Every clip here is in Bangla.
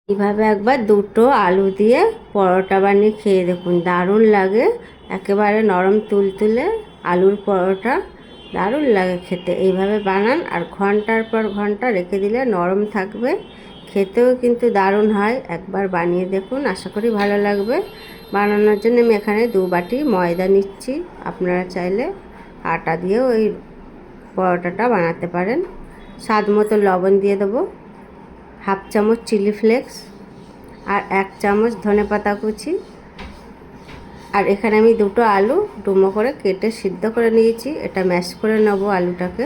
এইভাবে একবার দুটো আলু দিয়ে পরোটা বানিয়ে খেয়ে দেখুন, দারুণ লাগে। একেবারে নরম তুলতুলে আলুর পরোটা, দারুণ লাগে খেতে। এইভাবে বানান আর ঘন্টার পর ঘন্টা রেখে দিলে নরম থাকবে, খেতেও কিন্তু দারুণ হয়। একবার বানিয়ে দেখুন, আশা করি ভালো লাগবে। বানানোর জন্য আমি এখানে 2 বাটি ময়দা নিচ্ছি। আপনারা চাইলে আটা দিয়েও এই পরোটাটা বানাতে পারেন। স্বাদ মতো লবণ দিয়ে দেবো, 1/2 চামচ চিলি ফ্লেক্স আর 1 চামচ ধনেপাতা কুচি। আর এখানে আমি দুটো আলু ডুমো করে কেটে সিদ্ধ করে নিয়েছি। এটা ম্যাশ করে নেব আলুটাকে,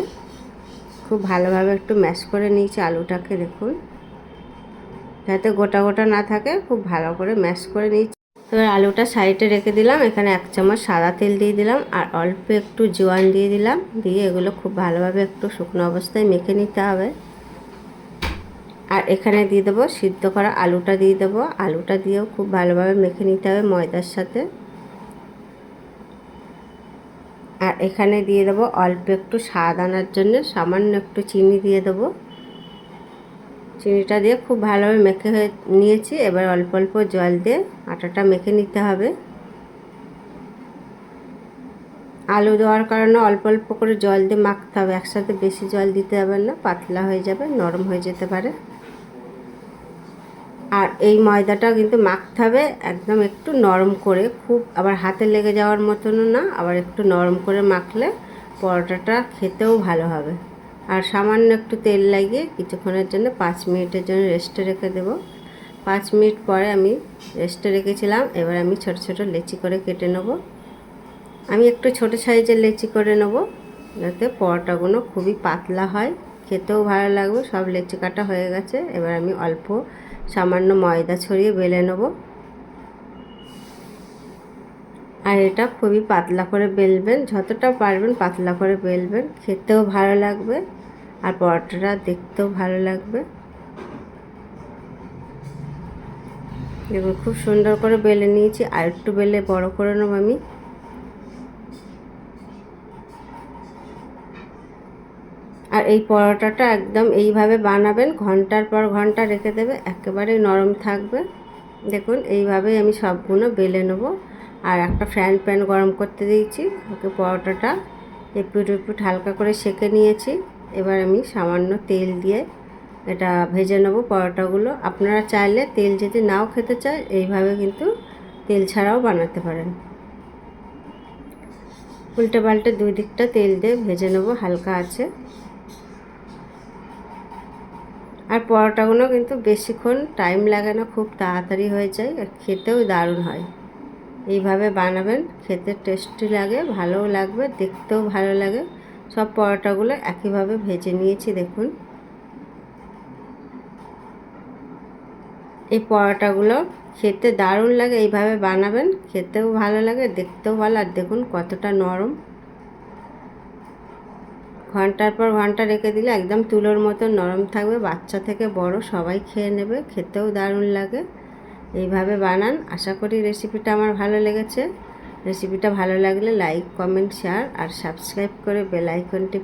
খুব ভালোভাবে একটু ম্যাশ করে নিয়েছি আলুটাকে, দেখুন যাতে গোটা গোটা না থাকে, খুব ভালো করে ম্যাশ করে নিয়েছি। এবার আলুটা সাইডে রেখে দিলাম। এখানে 1 চামচ সাদা তেল দিয়ে দিলাম আর অল্প একটু জোয়ান দিয়ে দিলাম। দিয়ে এগুলো খুব ভালোভাবে একটু শুকনো অবস্থায় মেখে নিতে হবে। আর এখানে দিয়ে দেবো সিদ্ধ করা আলুটা দিয়ে দেবো। আলুটা দিয়েও খুব ভালোভাবে মেখে নিতে হবে ময়দার সাথে। আর এখানে দিয়ে দেবো অল্প একটু স্বাদ আনার জন্য সামান্য একটু চিনি দিয়ে দেবো। চিনিটা দিয়ে খুব ভালোভাবে মেখে নিয়েছি। এবার অল্প অল্প জল দিয়ে আটাটা মেখে নিতে হবে। আলু দেওয়ার কারণে অল্প অল্প করে জল দিয়ে মাখতে হবে, একসাথে বেশি জল দিতে হবে না, পাতলা হয়ে যাবে, নরম হয়ে যেতে পারে। আর এই ময়দাটা কিন্তু মাখতে হবে একদম একটু নরম করে, খুব আবার হাতে লেগে যাওয়ার মতনও না, আবার একটু নরম করে মাখলে পরোটাটা খেতেও ভালো হবে। আর সামান্য একটু তেল লাগিয়ে কিছুক্ষণের জন্য 5 মিনিটের জন্য রেস্টে রেখে দেব। 5 মিনিট পরে আমি রেস্টে রেখেছিলাম। এবার আমি ছোট ছোট লেচি করে কেটে নেব। আমি একটু ছোট সাইজের লেচি করে নেব, যাতে পরোটাগুলো খুবই পাতলা হয়, খেতেও ভালো লাগবে। সব লেচি কাটা হয়ে গেছে। এবার আমি অল্প সামান্য ময়দা ছড়িয়ে বেলে নেব। আর এটা খুবই পাতলা করে বেলবেন, যতটা পারবেন পাতলা করে বেলবেন, খেতেও ভালো লাগবে আর পরোটাটা দেখতেও ভালো লাগবে। দেখুন খুব সুন্দর করে বেলে নিয়েছি। আর একটু বেলে বড় করে নেব আমি। আর এই পরোটাটা একদম এইভাবে বানাবেন, ঘন্টার পর ঘন্টা রেখে দেবে, একেবারেই নরম থাকবে। দেখুন এইভাবেই আমি সবগুলো বেলে নেব। আর একটা ফ্রাইং প্যান গরম করতে দিয়েছি, ওকে পরোটাটা এপিট ওপিট হালকা করে সেঁকে নিয়েছি। এবার আমি সামান্য তেল দিয়ে এটা ভেজে নেব পরোটাগুলো। আপনারা চাইলে তেল যদি নাও খেতে চায়, এইভাবে কিন্তু তেল ছাড়াও বানাতে পারেন। উল্টে পাল্টে 2 দিকটা তেল দিয়ে ভেজে নেব হালকা আছে। আর পরোটাগুলো কিন্তু বেশিক্ষণ টাইম লাগে না, খুব তাড়াতাড়ি হয়ে যায় আর খেতেও দারুণ হয়। এইভাবে বানাবেন, খেতে টেস্টি লাগে, ভালোও লাগবে, দেখতেও ভালো লাগে। সব পরোটাগুলো একইভাবে ভেজে নিয়েছি দেখুন। এই পরোটাগুলো খেতে দারুণ লাগে, এইভাবে বানাবেন, খেতেও ভালো লাগে, দেখতেও ভালো। আর দেখুন কতটা নরম। ঘন্টার পর ঘন্টা রেখে দিলে একদম তুলোর মতো নরম থাকবে, বাচ্চা থেকে বড় সবাই খেয়ে নেবে, খেতেও দারুণ লাগে। এইভাবে বানান। আশা করি রেসিপিটা আমার ভালো লেগেছে। রেসিপিটা ভালো লাগলে লাইক, কমেন্ট, শেয়ার আর সাবস্ক্রাইব করে বেল আইকনটি